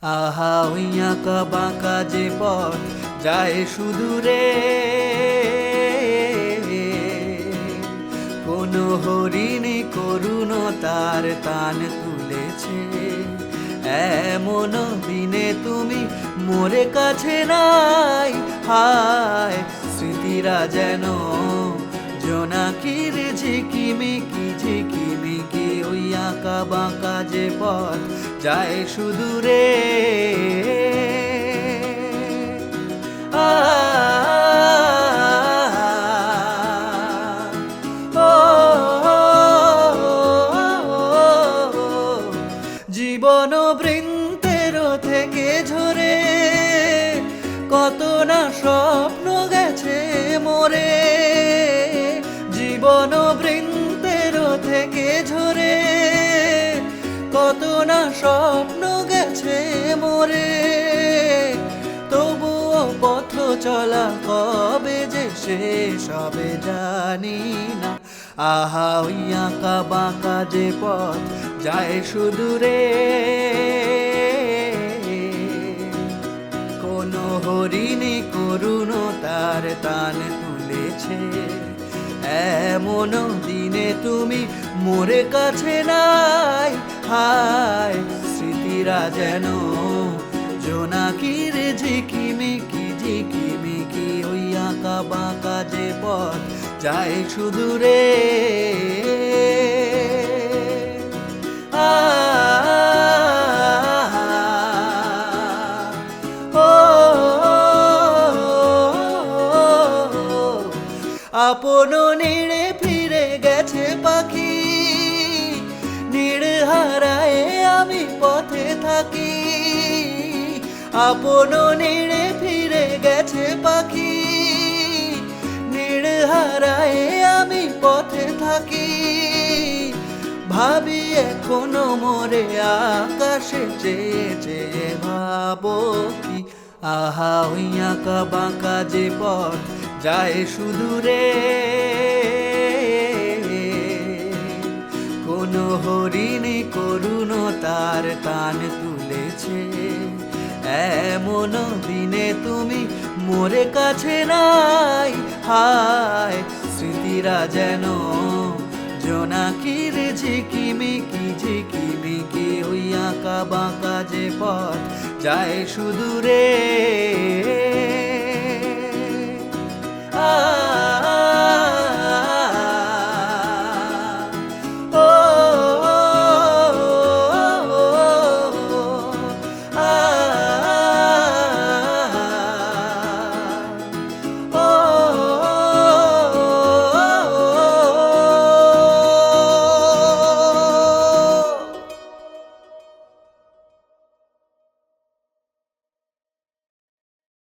আহা ওই আঁকা বাঁকা যে পথ যায় সুদূরে, কোনো হরিণী করুণতার তান তুলেছে। এমন দিনে তুমি মোরে কাছে নাই, হায় স্মৃতিরা যেন জোনাকির ঝিকিমিকি ঝিকিমিকি। ওই আঁকা বাঁকা যে পথ যায় সুদূরে। আ জীবন বৃন্তের থেকে ঝরে কত না স্বপ্ন গেছে মোরে। জীবন বৃন্তের থেকে ঝরে কত না স্বপ্ন গেছে মোরে। তবুও পথ চলা কবে যে শেষ হবে জানি না। আহা ওই আঁকা বাঁকা যে পথ যায় সুদূরে, কোনো হরিণী করুণতার তান তুলেছে। এমন দিনে তুমি মোরে কাছে নাই, হায় স্মৃতিরা যেন জোনাকির ঝিকিমিকি ঝিকিমিকি। ওই আঁকা বাঁকা যে পথ যায় সুদূরে। আ আপন নিড়ে ফিরে গেছে পাখি, নিড় হারায় আমি পথে থাকি। আপন নিড়ে ফিরে গেছে পাখি, নিড় হারায় আমি পথে থাকি। ভাবি এখনো মোরে আকাশে চেয়ে চেয়ে ভাবো কি। আহা ওই আঁকা বাঁকা যে পথ যায় সুদূরে, কোনো হরিণী করুণতার তান তুলেছে। এমন দিনে তুমি মোরে কাছে নাই, হায় স্মৃতিরা যেন জোনাকির ঝিকিমিকি ঝিকিমিকি। ওই আঁকা বাঁকা যে পথ যায় সুদূরে।